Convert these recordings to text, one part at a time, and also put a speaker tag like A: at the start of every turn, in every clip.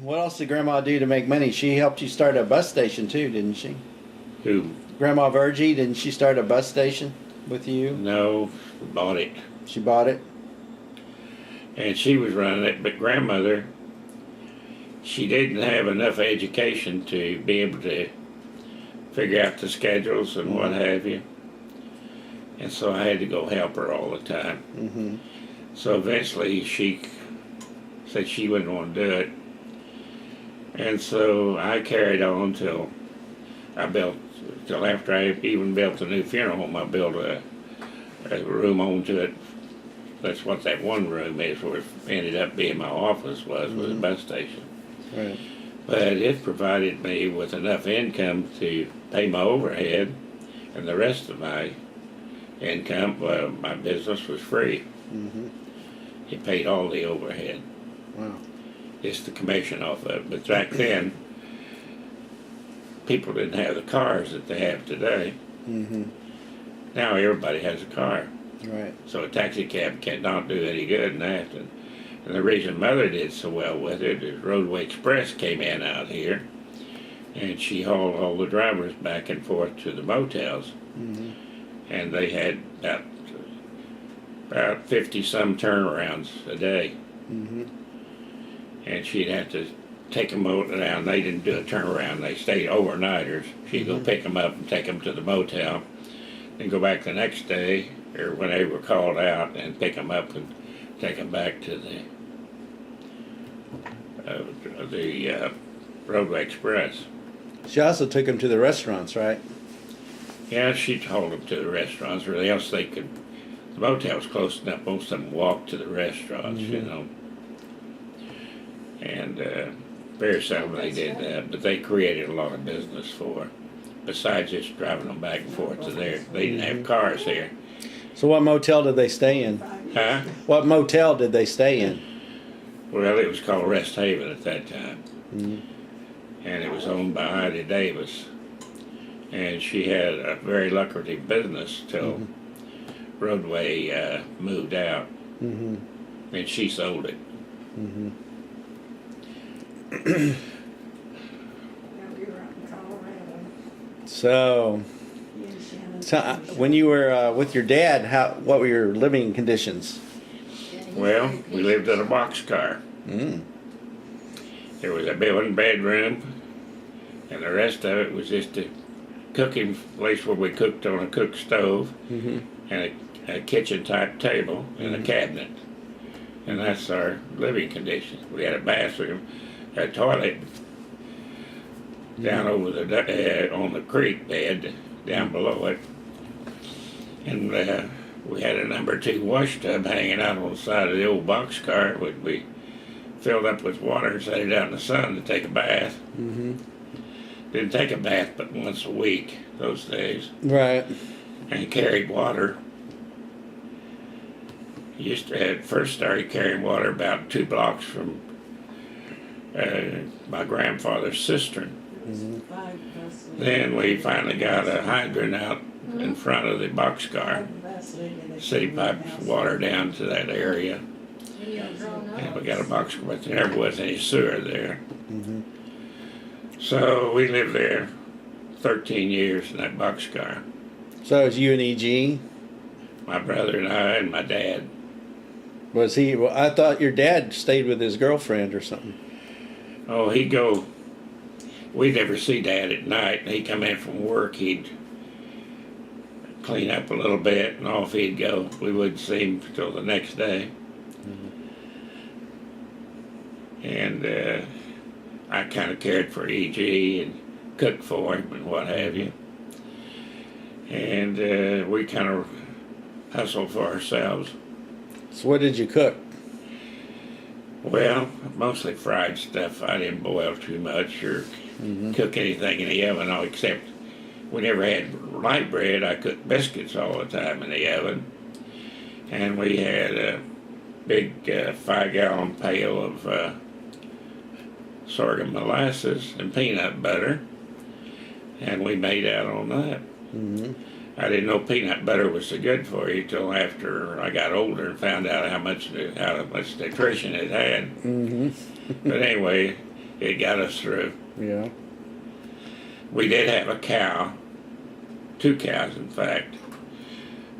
A: What else did Grandma do to make money? She helped you start a bus station too, didn't she?
B: Who?
A: Grandma Virgie, didn't she start a bus station with you?
B: No, bought it.
A: She bought it?
B: And she was running it, but grandmother, she didn't have enough education to be able to figure out the schedules and what have you. And so I had to go help her all the time.
A: Mm-hmm.
B: So eventually she said she wouldn't want to do it. And so I carried on till after I even built a new funeral home. I built a room onto it. That's what that one room is, where it ended up being my office was a bus station.
A: Right.
B: But it provided me with enough income to pay my overhead, and the rest of my income, my business was free.
A: Mm-hmm.
B: It paid all the overhead.
A: Wow.
B: Just the commission off of it. But back then, people didn't have the cars that they have today.
A: Mm-hmm.
B: Now everybody has a car.
A: Right.
B: So a taxi cab cannot do any good in Afton. And the reason Mother did so well with it is Roadway Express came in out here, and she hauled all the drivers back and forth to the motels.
A: Mm-hmm.
B: And they had about 50-some turnarounds a day.
A: Mm-hmm.
B: And she'd have to take them down. They didn't do a turnaround. They stayed overnighters. She'd go pick them up and take them to the motel, then go back the next day, or when they were called out, and pick them up and take them back to the Roadway Express.
A: She also took them to the restaurants, right?
B: Yeah, she'd haul them to the restaurants, or else they could. The motel was close enough. Most of them walked to the restaurants, you know. And very seldom they did that, but they created a lot of business for her. Besides just driving them back and forth to there, they didn't have cars here.
A: So what motel did they stay in?
B: Huh?
A: What motel did they stay in?
B: Well, it was called Rest Haven at that time.
A: Mm-hmm.
B: And it was owned by Ida Davis. And she had a very lucrative business till Roadway moved out.
A: Mm-hmm.
B: And she sold it.
A: Mm-hmm. So when you were with your dad, what were your living conditions?
B: Well, we lived in a boxcar.
A: Mm.
B: There was a one bedroom, and the rest of it was just a cooking place where we cooked on a cook stove, and a kitchen type table and a cabinet. And that's our living conditions. We had a bathroom, a toilet down over the on the creek bed down below it, and we had a number 2 wash tub hanging out on the side of the old boxcar. It would be filled up with water and set it out in the sun to take a bath.
A: Mm-hmm.
B: Didn't take a bath but once a week those days.
A: Right.
B: And carried water. Used to have first started carrying water about 2 blocks from my grandfather's cistern. Mm-hmm. Then we finally got a hydrant out in front of the boxcar. City piped water down to that area. And we got a boxcar, but there never was any sewer there.
A: Mm-hmm.
B: So we lived there 13 years in that boxcar.
A: So it was you and E.G.?
B: My brother and I and my dad.
A: Was he? Well, I thought your dad stayed with his girlfriend or something.
B: Oh, he'd go. We'd never see Dad at night. He'd come in from work. He'd clean up a little bit, and off he'd go. We wouldn't see him until the next day. And I kind of cared for E.G. and cooked for him and what have you. And we kind of hustled for ourselves.
A: So what did you cook?
B: Well, mostly fried stuff. I didn't boil too much or cook anything in the oven, except we never had light bread. I cooked biscuits all the time in the oven. And we had a big 5-gallon pail of sorghum molasses and peanut butter, and we made out on that. Mm-hmm. I didn't know peanut butter was so good for you till after I got older and found out how much nutrition it had. Mm-hmm. But anyway, it got us through.
A: Yeah.
B: We did have a cow, 2 cows in fact.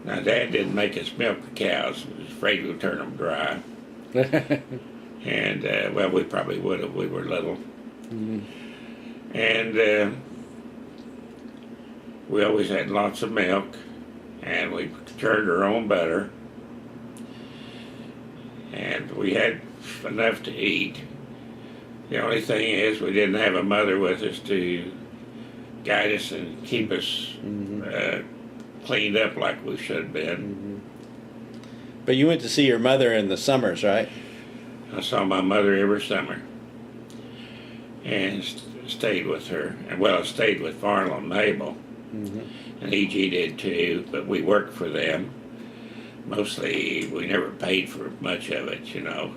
B: Now Dad didn't make us milk the cows. He was afraid we'd turn them dry. And well, we probably would have. We were little.
A: Mm-hmm.
B: And we always had lots of milk, and we churned our own butter, and we had enough to eat. The only thing is we didn't have a mother with us to guide us and keep us cleaned up like we should have been.
A: But you went to see your mother in the summers, right?
B: I saw my mother every summer and stayed with her. And well, I stayed with Farnell and Mabel. And E.G. did too, but we worked for them. Mostly, we never paid for much of it, you know.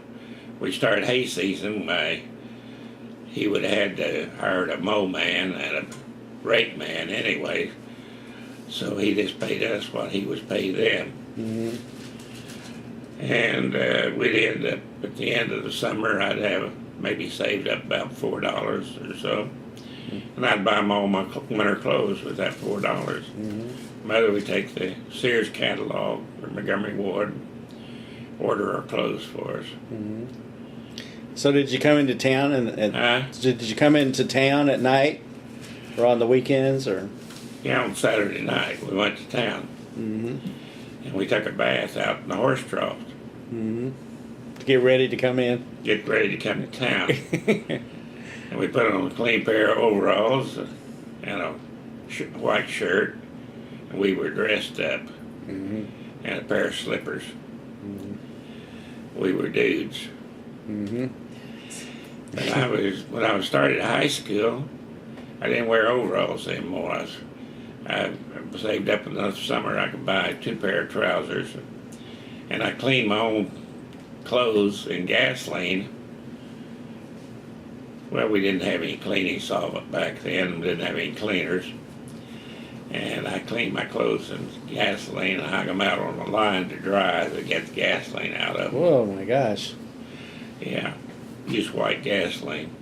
B: We started hay season by, he would have had to hire a mow man and a rake man anyway. So he just paid us what he was paid them. And we'd end up, at the end of the summer, I'd have maybe saved up about $4 or so. And I'd buy all my winter clothes with that $4. Mother would take the Sears catalog or Montgomery Ward, order our clothes for us.
A: So did you come into town did you come into town at night or on the weekends or?
B: Yeah, on Saturday night we went to town. And we took a bath out in the horse trough.
A: To get ready to come in?
B: Get ready to come to town. And we put on a clean pair of overalls and a white shirt. And we were dressed up. And a pair of slippers. We were dudes. When I was started high school, I didn't wear overalls anymore. I saved up enough summer I could buy 2 pair of trousers. And I cleaned my own clothes in gasoline. Well, we didn't have any cleaning solvent back then. We didn't have any cleaners. And I cleaned my clothes in gasoline and hung them out on the line to dry to get the gasoline out of them.
A: Whoa, my gosh.
B: Yeah, used white gasoline.